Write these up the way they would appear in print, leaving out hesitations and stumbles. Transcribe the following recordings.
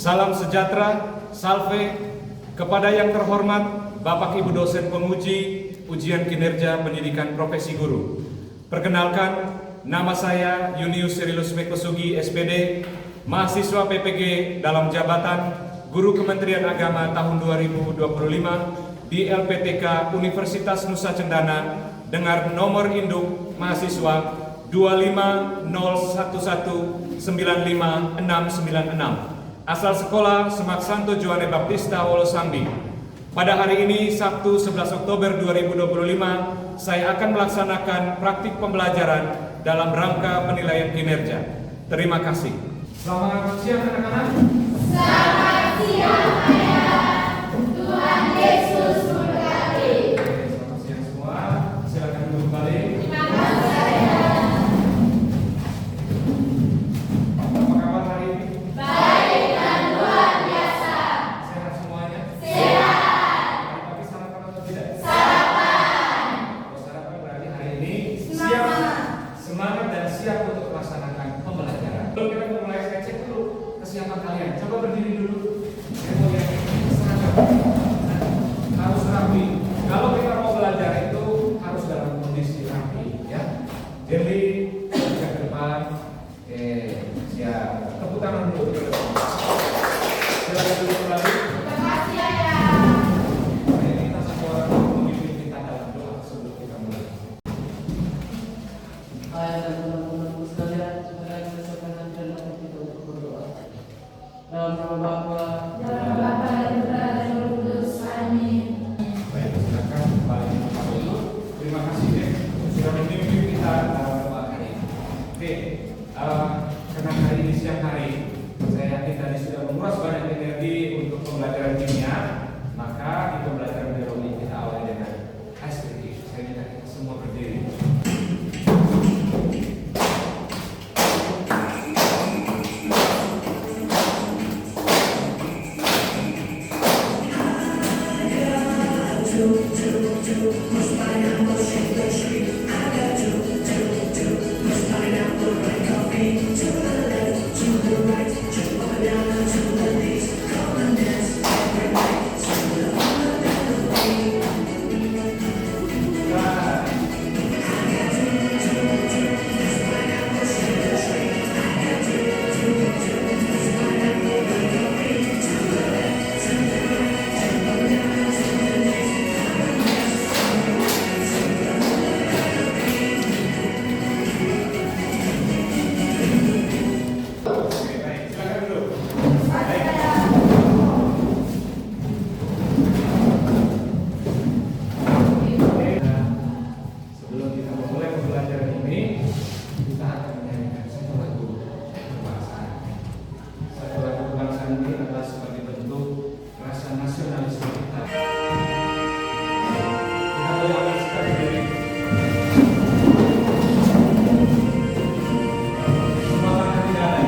Salam sejahtera, salve, kepada yang terhormat Bapak Ibu dosen penguji ujian kinerja pendidikan profesi guru. Perkenalkan, nama saya Yunius Cyrilus Mekosugi, SPD, mahasiswa PPG dalam jabatan Guru Kementerian Agama tahun 2025 di LPTK Universitas Nusa Cendana dengan nomor induk mahasiswa 25011955696. Asal sekolah Semak Santo Joane Baptista Wolosambi. Pada hari ini, Sabtu 11 Oktober 2025, saya akan melaksanakan praktik pembelajaran dalam rangka penilaian kinerja. Terima kasih. Selamat siang anak-anak. Selamat siang ayah. Tuhan Yesus memberkati. Selamat siang semua. Silakan duduk kembali. Terima kasih ayah. Apa kabar hari ini? Baik dan luar biasa. Sehat semuanya? Sehat. Tapi sarapan atau tidak? Sarapan. Kalau sarapan berarti hari ini siap, semangat dan siap untuk melaksanakan pembelajaran. Belum kita mulai, saya cek dulu kesiapan kalian. Coba berdiri dulu. Saya mau lihat seragam. Harus rapi. Kalau kita mau belajar itu harus dalam kondisi rapi, ya. Jadi ke depan. Siap. Tepuk tangan dulu. Silakan duduk kembali. Terima kasih ayah. Mari kita semua memimpin kita dalam doa sebelum kita mulai. Ayah dan teman-temanku sekalian, semoga kita siapkan dan mari kita untuk berdoa. Dalam nama Bapa, Dalam Bapa dan Putra dan Roh Kudus. Amin. Baik, silakan kembali ke tempat duduk. Terima kasih deh sudah memimpin kita dalam doa hari ini. Oke, karena hari ini siang hari, saya yakin tadi sudah menguras banyak energi untuk pembelajaran kimia. Maka di pembelajaran biologi kita awali dengan ice breaking. Saya minta kita semua berdiri. Oke, baik, silakan dulu. Baik. Oke, sebelum kita memulai pembelajaran ini, kita akan menyanyikan satu lagu kebangsaan. Satu lagu kebangsaan ini adalah sebagai bentuk rasa nasionalisme kita. Kita boleh ambil sekali diri. Semua tangan di dada.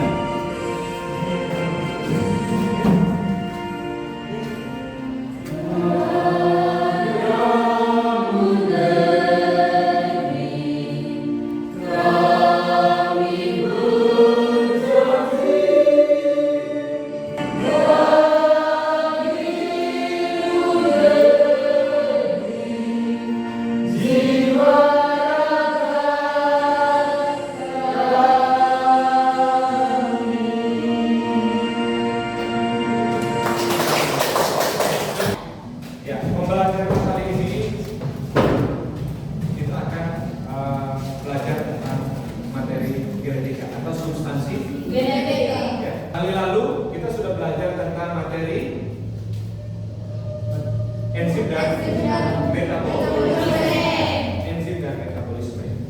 Ya, pembelajaran kali ini kita akan belajar tentang materi genetika atau substansi. Genetika. Ya, kali lalu kita sudah belajar tentang materi enzim dan metabolisme. Enzim dan metabolisme.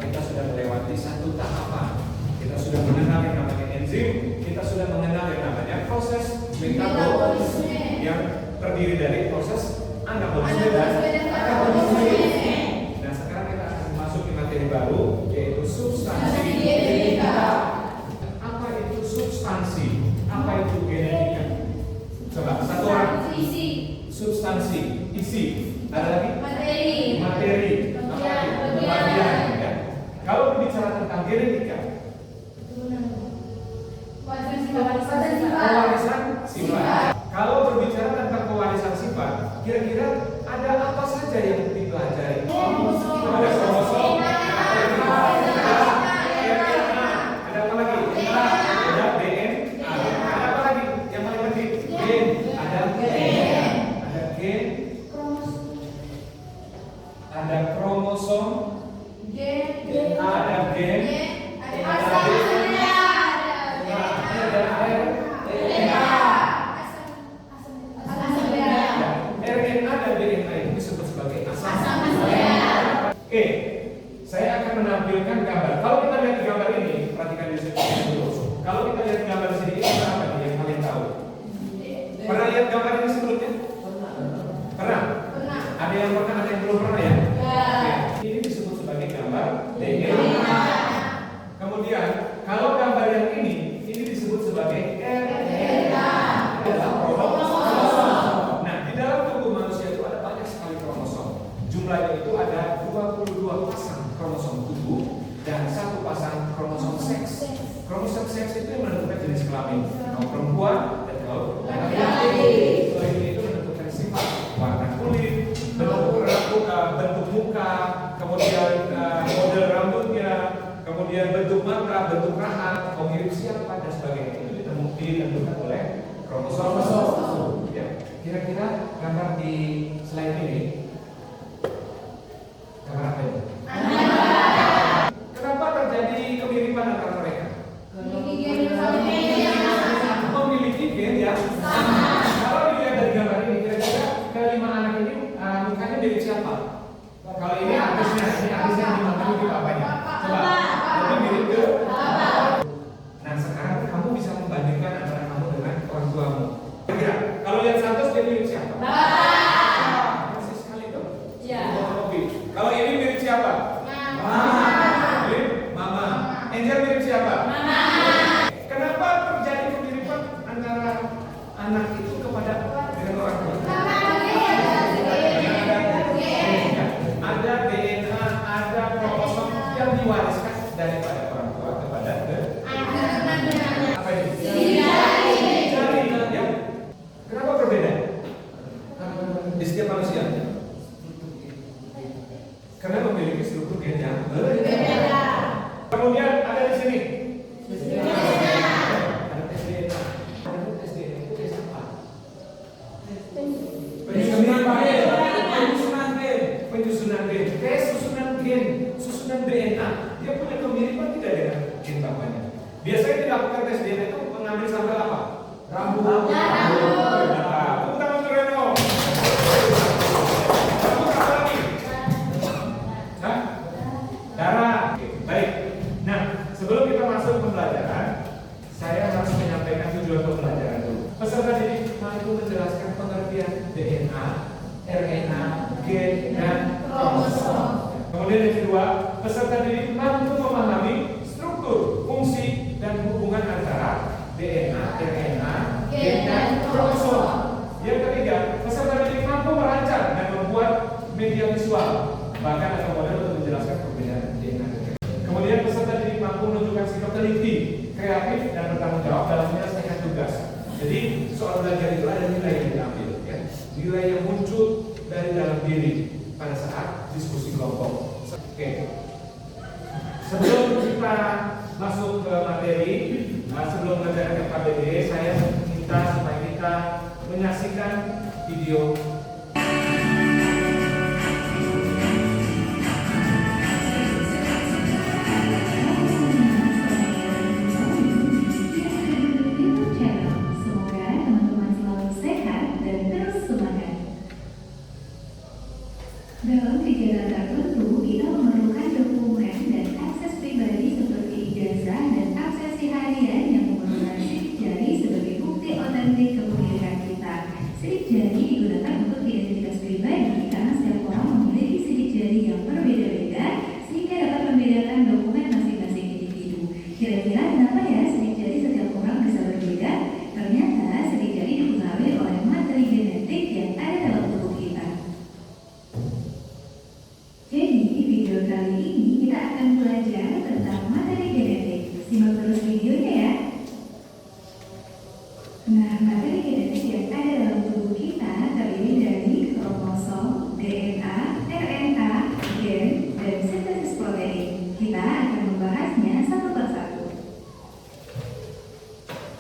Kita sudah melewati satu tahapan. Kita sudah mengenal yang namanya enzim. Kita sudah mengenal yang namanya proses metabolisme yang terdiri dari proses anabolisme dan katabolisme. Nah, sekarang kita akan masuk ke materi baru, yaitu substansi genetika. Apa itu substansi? Apa itu genetika? Coba satu orang. Isi. Substansi, isi. Ada lagi? Materi. Materi. Apa lagi? Bagian. Bagian. Ya. Kalau berbicara tentang genetika, Potensi kelamin. Kaum perempuan dan kaum laki-laki. Ini itu menentukan sifat, warna kulit, bentuk muka, kemudian model rambutnya, kemudian bentuk mata, bentuk rahang, kau mirip siapa dan sebagainya. Itu ditentukan oleh kromosom. Ya, kira-kira gambar di slide ini gambar apa ini? Kenapa terjadi kemiripan antara mereka? Memiliki gen yang sama. Kalau dilihat dari gambar ini, kira-kira kelima anak ini mukanya dari siapa? Kalau ini artisnya di mana itu apanya? Coba, lebih mirip ke. Nah sekarang kamu bisa membandingkan antara kamu dengan orang tuamu. Kira-kira kalau lihat Santos dia mirip siapa? Masih sekali tuh. Kalau ini mirip siapa? Mirip Mama. Angel mirip siapa? Kenapa terjadi kemiripan antara anak itu kepada dengan orang tua? Ada DNA, ada kromosom yang diwariskan daripada orang tua kepada apa ini? Jari ya. Kenapa berbeda? Di setiap manusia. Karena memiliki struktur gen yang berbeda. Kemudian ada di sini. Ada tes DNA. Ada tes DNA itu tes apa? Penyusunan gen. Tes susunan DNA. Dia punya kemiripan tidak dengan gen bapaknya. Biasanya dilakukan tes DNA itu mengambil sampel apa? Rambut. Tepuk tangan untuk Reno. Rambut apa lagi? Darah. Baik. Nah, sebelum kita masuk pembelajaran, saya harus menyampaikan tujuan pembelajaran dulu. Peserta didik mampu menjelaskan pengertian DNA, RNA, gen, dan kromosom. Kemudian yang kedua, peserta didik mampu memahami struktur, fungsi, dan hubungan antara DNA, RNA, gen, dan kromosom. Yang ketiga, peserta didik mampu merancang dan membuat media visual, bahkan atau model untuk menjelaskan perbedaan DNA. Kemudian peserta didik mampu menunjukkan sikap teliti, kreatif, dan bertanggung jawab dalam menyelesaikan tugas. Jadi soal belajar itu ada nilai yang diambil, ya. Nilai yang muncul dari dalam diri pada saat diskusi kelompok. Oke. Sebelum kita masuk ke materi, sebelum mengajarkan KBD, saya minta supaya kita menyaksikan video. Dalam kegiatan tertentu, kita memerlukan dokumen dan akses pribadi seperti ijazah dan aksesi harian yang memerlukan sidik jari sebagai bukti otentik kepemilikan kita. Sidik jari digunakan untuk identitas pribadi karena setiap orang memiliki sidik jari yang berbeda-beda sehingga dapat membedakan dokumen masing-masing individu. Kira-kira kenapa ya sidik jari setiap orang bisa berbeda? Ternyata sidik jari dipengaruhi oleh materi genetik yang ada dalam tubuh kita. Jadi, video kali ini kita akan belajar tentang materi genetik. Simak terus videonya ya. Nah, materi genetik yang ada dalam tubuh kita terdiri dari kromosom, DNA, RNA, gen, dan sintesis protein. Kita akan membahasnya satu persatu.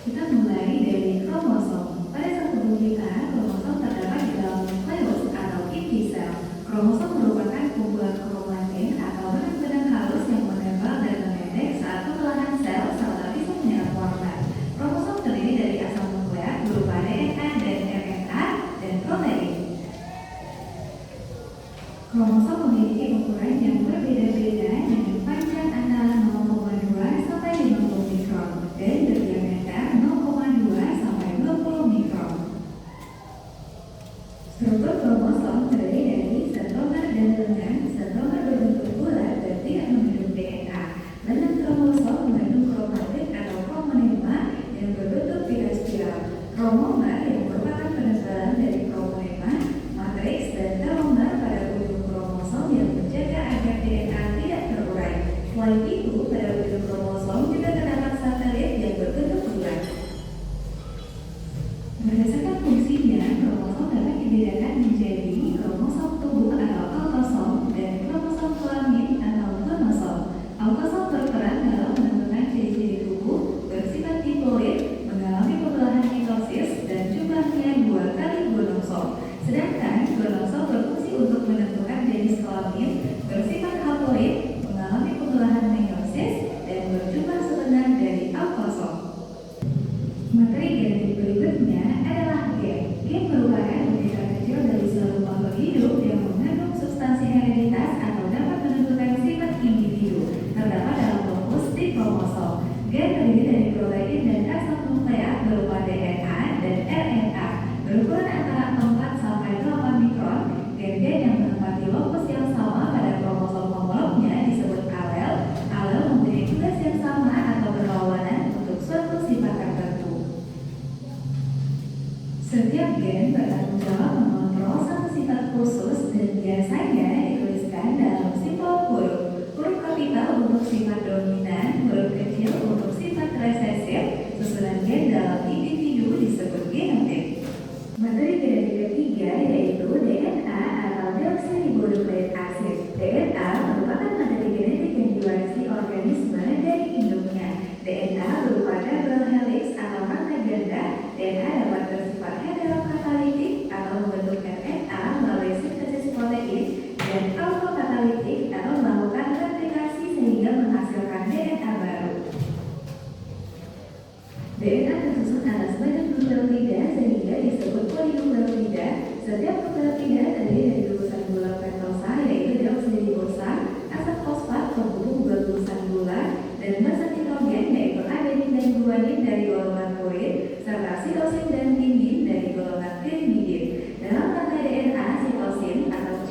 Kita mulai dari kromosom. Pada sel tubuh kita, kromosom terdapat di dalam nukleus atau inti sel. Kromosom merupakan kumpulan kromatin atau benang-benang halus yang menempel dan memendek saat pembelahan sel serta bisa menyerap warna. Kromosom terdiri dari asam nukleat berupa DNA dan RNA dan protein. Kromosom memiliki ukuran yang berbeda-beda dengan panjang antara 0,2 sampai 50 mikron dan berdiameter 0,2 sampai 20 mikron. Struktur kromosom terdiri dari sentromer dan lengan. Sentromer berbentuk bulat dan tidak mengandung DNA. Lengan kromosom mengandung kromatin atau kromonema yang berbentuk pilar spiral. Kromomer yang merupakan penebalan dari kromonema, matriks dan telomer pada ujung kromosom yang menjaga agar DNA tidak terurai. Selain itu, pada ujung kromosom juga terdapat satelit yang berbentuk bulat. Materi genetik berikutnya adalah gen. Gen merupakan unit terkecil dari seluruh makhluk hidup yang mengandung substansi hereditas atau dapat menentukan sifat individu. Terdapat dalam fokus di kromosom. Gen terdiri dari protein dan asam nukleat berupa DNA dan RNA berukuran antara 4 sampai 8 mikron. Gen-gen yang menempati lokus yang sama pada kromosom homolognya disebut alel. Alel mempunyai tugas yang sama atau berlawanan untuk suatu sifat tertentu. Setiap gen bertanggung jawab mengontrol satu sifat khusus dan biasanya dituliskan dalam simbol huruf. Huruf kapital untuk sifat dominan, huruf kecil untuk sifat resesif. Susunan gen dalam individu disebut genotik. Materi genetik ketiga yaitu DNA atau deoksiribonukleik asid. DNA merupakan materi genetik yang diwarisi organisme dari induknya. DNA berupa double helix atau rantai ganda. DNA dapat bersifat heterokatalitik atau membentuk RNA melalui sintesis protein dan autokatalitik atau melakukan replikasi sehingga menghasilkan DNA baru. DNA tersusun atas banyak nukleotida sehingga disebut polinukleotida. Setiap nukleotida terdiri dari gugusan gula pentosa yaitu deoksiribosa, asam fosfat penghubung dua gugusan gula, dan basa nitrogen yaitu adenin dan guanin dari golongan kurin, serta sitosin dan timin dari golongan pirimidin. Dalam rantai DNA, sitosin atau C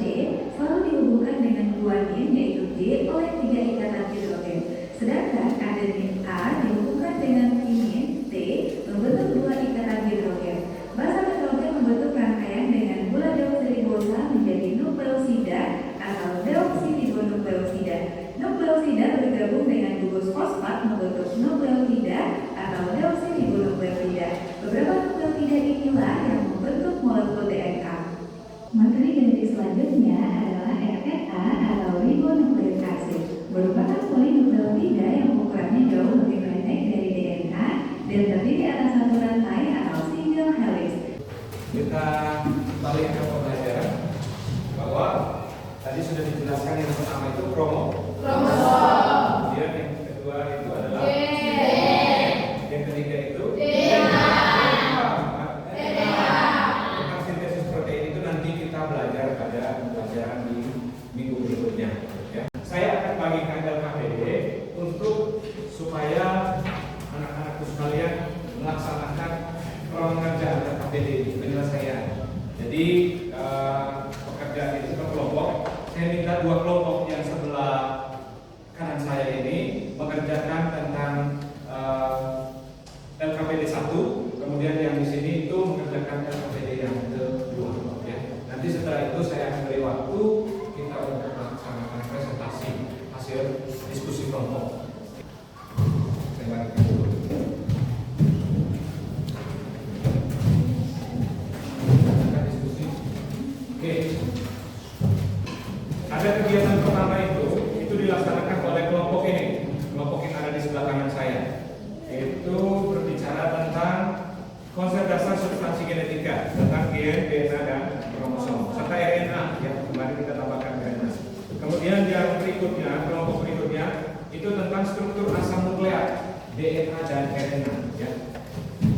selalu dihubungkan dengan guanin yaitu D oleh 3 ikatan hidrogen. Sedangkan adenin A dihubungkan dengan timin T membentuk 2 ikatan hidrogen. Basa nitrogen membentuk rangkaian dengan gula deoksiribosa menjadi nukleosida atau deoksiribonukleosida. Nukleosida bergabung dengan gugus fosfat membentuk nukleotida atau deoksiribonukleotida. Beberapa nukleotida inilah yang membentuk molekul DNA. Materi genetik selanjutnya adalah RNA atau ribonukleik asid. Merupakan polinukleotida yang ukurannya jauh lebih pendek dari DNA dan terdiri atas satu rantai atau single helix. Kita balik ke pembelajaran bahwa tadi sudah dijelaskan yang pertama itu kromosom. Kemudian yang kedua itu adalah yang ketiga itu tentang sintesis protein itu nanti kita belajar pada pelajaran di minggu berikutnya. Ya. Saya akan bagikan LKPD untuk supaya anak-anakku sekalian melaksanakan pengerjaan LKPD penyelesaian. Jadi pekerjaan itu per kelompok. Saya minta 2 kelompok yang sebelah kanan saya ini mengerjakan tentang LKPD 1, kemudian yang di sini itu mengerjakan LKPD yang kedua. Ya. Nanti setelah itu saya akan beri waktu kita untuk melaksanakan presentasi hasil diskusi kelompok. Terima kasih. Oke. Ada kegiatan pertama itu dilaksanakan oleh kelompok ini, kelompok yang ada di sebelah kanan saya, yaitu berbicara tentang konsep dasar substansi genetika tentang gen, DNA dan kromosom serta RNA yang kemarin kita tambahkan RNA. Kemudian yang berikutnya, kelompok berikutnya itu tentang struktur asam nukleat DNA dan RNA. Ya.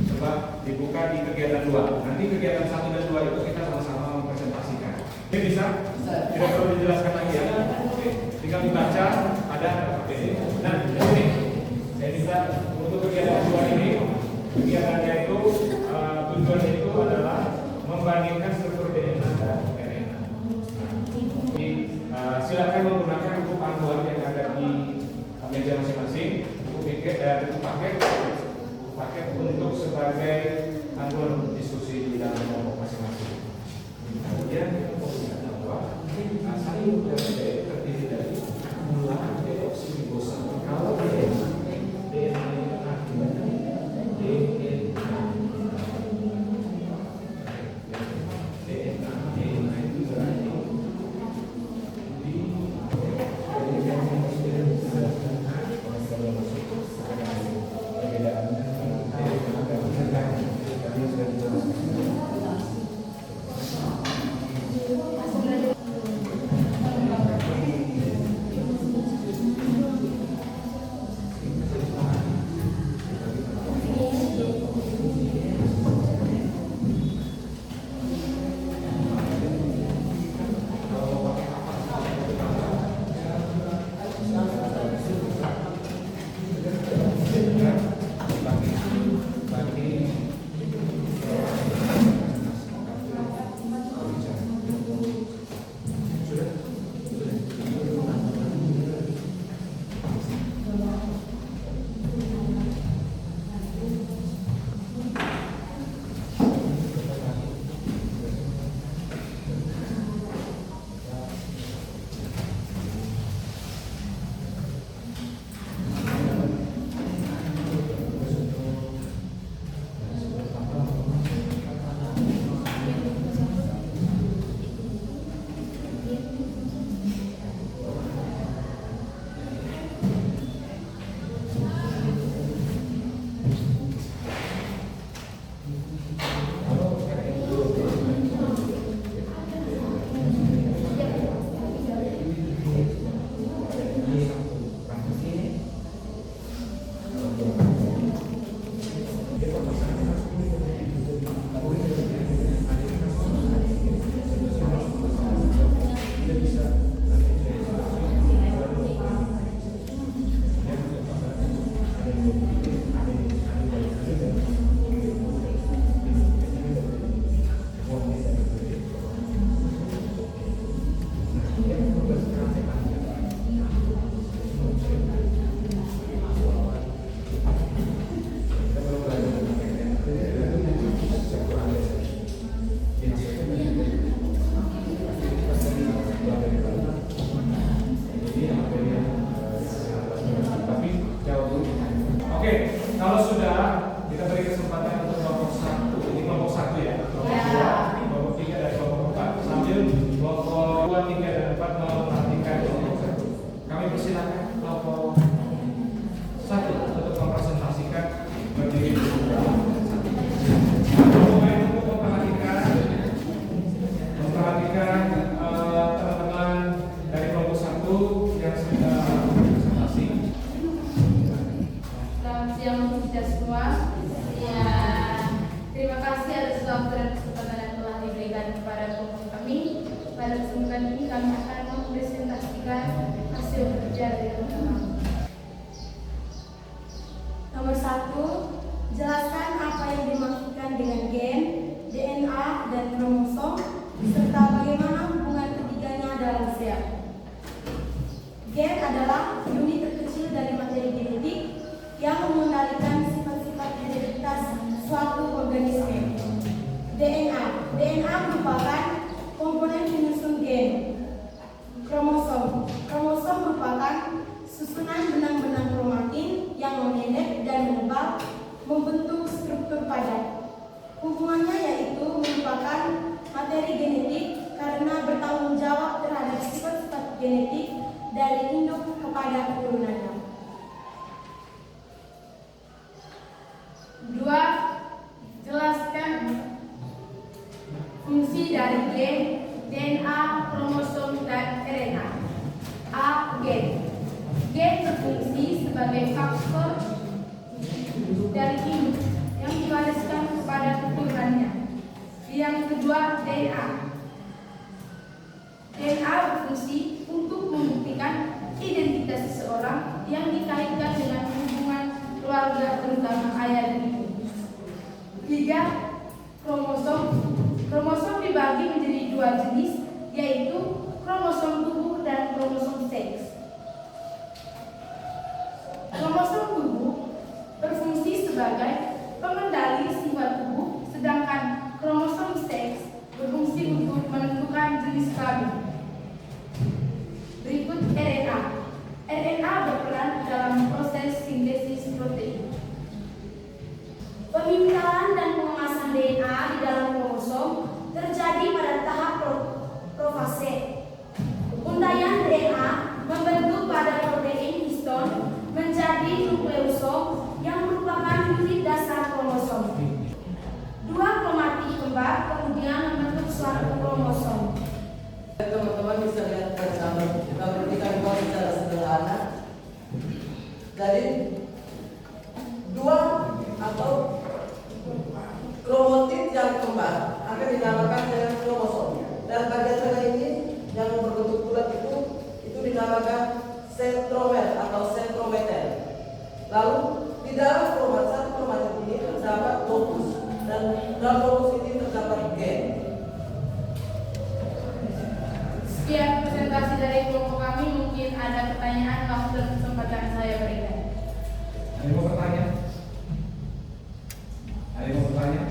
Coba dibuka di kegiatan 2. Nanti kegiatan 1 dan 2 itu kita sama-sama mempresentasikan. Ini bisa? Tidak perlu dijelaskan lagi ya. Oke. Tinggal dibaca ada LKPD. Nah, ini saya bisa untuk kegiatan 2 ini, kegiatannya itu tujuannya itu adalah membandingkan struktur DNA dan RNA. Jadi silakan menggunakan buku panduan yang ada di meja masing-masing, buku paket untuk sebagai panduan diskusi di dalam kelompok masing-masing. Kemudian sayur terdiri dari gula deoksiribosa. Kalau DNA itu berarti di yang mengendalikan sifat-sifat identitas suatu organisme. DNA merupakan komponen penyusun gen. Kromosom merupakan susunan benang-benang kromatin yang memendek dan menebal membentuk struktur padat. Hubungannya yaitu merupakan materi genetik karena bertanggung jawab terhadap sifat-sifat genetik dari induk kepada keturunannya. 2. Jelaskan fungsi dari gen, DNA, kromosom, dan RNA. A. Gen. Gen berfungsi sebagai faktor dari induk yang diwariskan kepada keturunannya. Yang kedua, DNA. DNA berfungsi untuk membuktikan identitas seseorang yang dikaitkan dengan hubungan keluarga, terutama ayah dan ibu. 3. Kromosom. Kromosom dibagi menjadi dua jenis, yaitu kromosom tubuh dan kromosom seks. Kromosom tubuh berfungsi sebagai pengendali sifat tubuh, sedangkan kromosom seks berfungsi untuk menentukan jenis kelamin. Berikut RNA. RNA berperan dalam proses sintesis protein. Pemintalan dan pengemasan DNA di dalam kromosom terjadi pada tahap profase. Untaian DNA membentuk pada protein histon menjadi nukleosom yang merupakan unit dasar kromosom. Dua kromatik kembar kemudian membentuk suatu kromosom. Teman-teman bisa lihat bersama, kita berikan secara sederhana. Jadi dua atau kromatid yang kembar akan dinamakan dengan kromosom, dan bagian tengah ini yang berbentuk bulat itu dinamakan sentromer atau sentrometer. Lalu di dalam satu kromatid ini terdapat lokus, dan dalam lokus ini terdapat gen. Sekian presentasi dari kelompok kami. Mungkin ada pertanyaan, waktu dan kesempatan saya berikan. Ada yang mau bertanya? Ada yang mau bertanya?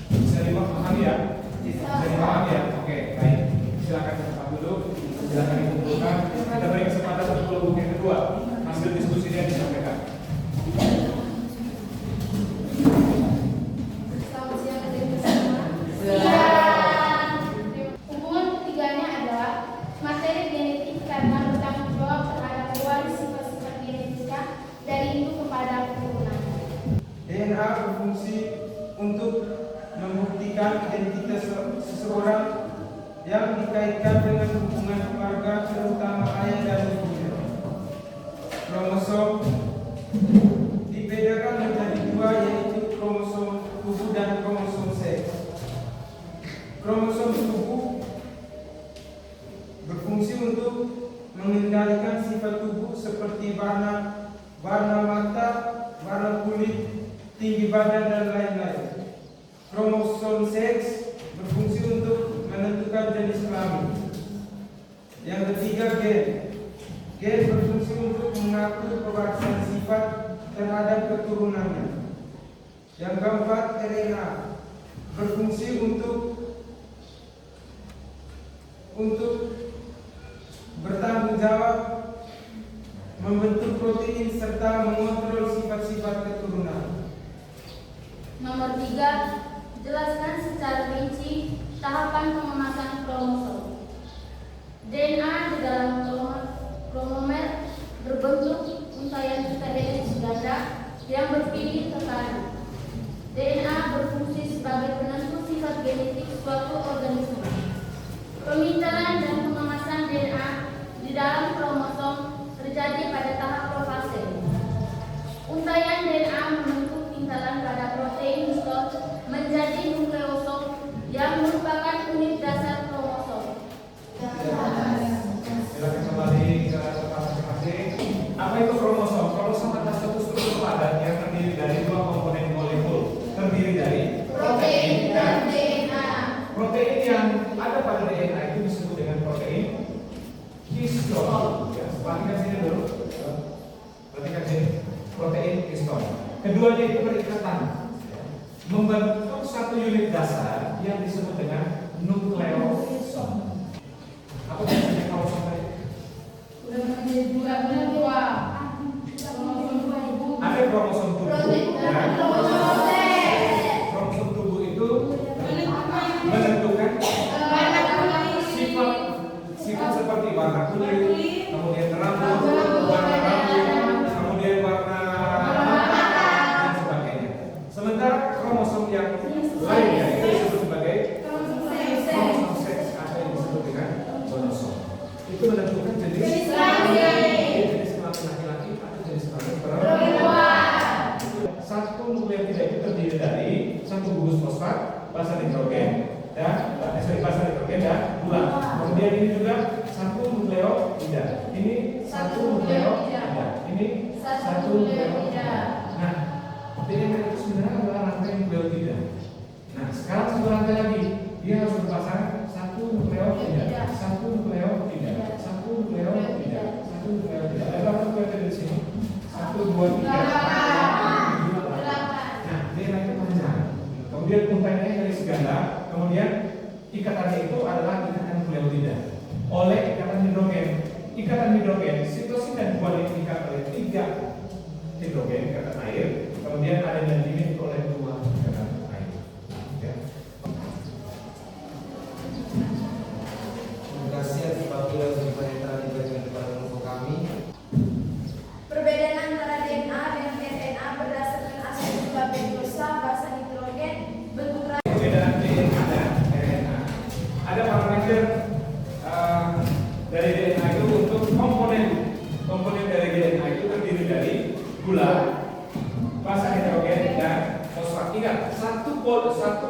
Bisa dipahami ya? Bisa dipahami ya? Oke, baik. Silakan tempat duduk. Silakan dikumpulkan. Kita beri kesempatan untuk kelompok yang kedua. Hasil diskusi dia disampaikan. Selamat siang adik-adik semua. Hubungan ketiganya adalah materi genetik karena bertanggung jawab terhadap pewaris sifat-sifat genetika dari induk kepada keturunan. DNA berfungsi untuk membuktikan identitas seseorang yang dikaitkan dengan hubungan keluarga, terutama ayah dan ibunya. Kromosom dibedakan menjadi dua, yaitu kromosom tubuh dan kromosom seks. Kromosom tubuh berfungsi untuk mengendalikan sifat tubuh seperti warna mata, warna kulit, tinggi badan, dan lain-lain. Kromosom seks berfungsi untuk menentukan jenis kelamin. Yang ketiga, gen. Gen berfungsi untuk mengatur pewarisan sifat terhadap keturunannya. Yang keempat, RNA berfungsi untuk bertanggung jawab, membentuk protein serta mengontrol sifat-sifat keturunan. Nomor 3, jelaskan secara rinci tahapan pengemasan kromosom. DNA di dalam kromomer berbentuk untaian genetik ganda yang berpindah ke kanan. DNA berfungsi sebagai penentu sifat genetik suatu organisme. Pemintalan dan pengemasan DNA di dalam kromosom terjadi pada tahap profase. Untaian DNA membentuk pintalan pada protein histon menjadi nukleosom yang merupakan unit dasar kromosom. Silakan kembali ke tempat masing-masing. Apa itu kromosom? Kromosom adalah satu struktur padat yang terdiri dari dua komponen molekul, terdiri dari Protein dan DNA. protein yang ada pada DNA itu disebut dengan protein histon. membentuk satu unit dasar yang disebut dengan nukleosom. Apa maksudnya kromosom tadi? Ada kromosom tubuh. Kromosom tubuh itu menentukan sifat seperti warna kulit, kemudian rambut, warna rambut, kemudian warna dan sebagainya. Sementara kromosom yang lainnya itu disebut sebagai kromosom seks atau yang disebut dengan kromosom. Itu menentukan jenis kelamin laki-laki atau jenis kelamin perempuan. Satu nukleotida itu terdiri dari satu gugus fosfat, basa nitrogen dan gula. Kemudian ini juga satu nukleotida. Ini satu nukleotida. Ini satu nukleotida. Nah, DNA itu sebenarnya adalah rantai nukleotida. Nah, sekarang satu rantai lagi, dia harus berpasang satu nukleotida, satu nukleotida, satu nukleotida, satu nukleotida. Ada berapa nukleotida di sini? 1, 2, 3, 4, 5, 6. Nah, DNA itu panjang. Kemudian untainya dari segala. Kemudian ikatannya itu adalah ikatan nukleotida oleh ikatan hidrogen. Ikatan hidrogen, sitosin dan guanin diikat oleh 3 hidrogen ikatan air. Kemudian adenin diikat oleh 2 ikatan air. Ya. Terima kasih atas panggilan pemerintah di bagian depan info kami. Perbedaan antara DNA dengan RNA berdasarkan asal sebagai dosa basa nitrogen bentuk Perbedaan DNA dan RNA. Ada parameter dari DNA itu untuk komponen dari DNA itu terdiri dari gula, basa nitrogen dan fosfat. Ingat, satu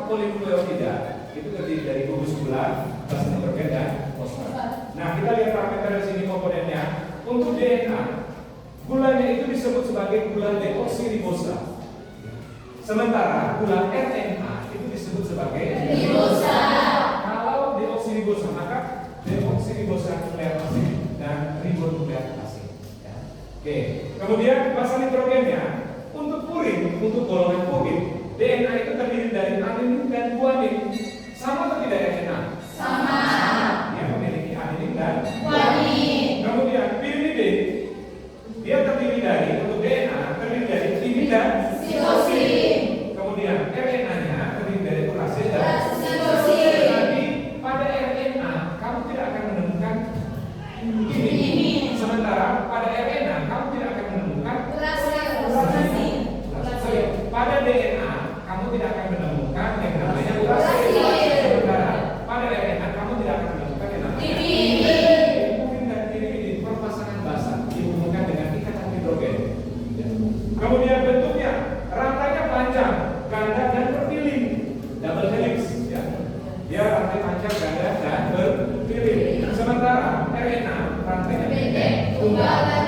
polinukleotida itu terdiri dari gugus gula, basa nitrogen dan fosfat. Nah, kita lihat parameter di sini komponennya. Untuk DNA, gulanya itu disebut sebagai gula deoksiribosa. Sementara gula RNA itu disebut sebagai ribosa. Kalau deoksiribosa, maka deoksiribosa nukleat asid dan ribonukleat asid. Ya. Oke. Kemudian basa nitrogennya untuk purin, untuk golongan purin, DNA itu terdiri dari adenin dan guanin. Sama atau tidak RNA? Sama. Dia memiliki adenin dan guanin. Kemudian pirimidin, dia terdiri dari untuk DNA terdiri dari timid dan sitosin. Kemudian RNA-nya terdiri dari uracil dan sitosin. Jadi pada RNA kamu tidak akan menemukan ini. Sementara pada RNA kamu tidak akan menemukan uracil. Pada DNA kamu tidak akan menemukan yang namanya uracil. Sementara pada RNA kamu tidak akan menemukan yang namanya pirimidin dan pirimidin perpasangan basa dihubungkan dengan ikatan hidrogen. Kemudian bentuknya rantainya panjang, ganda dan berpilih, double helix. Ya. Dia rantai panjang, ganda dan berpilih. Sementara RNA rantainya pendek, tunggal dan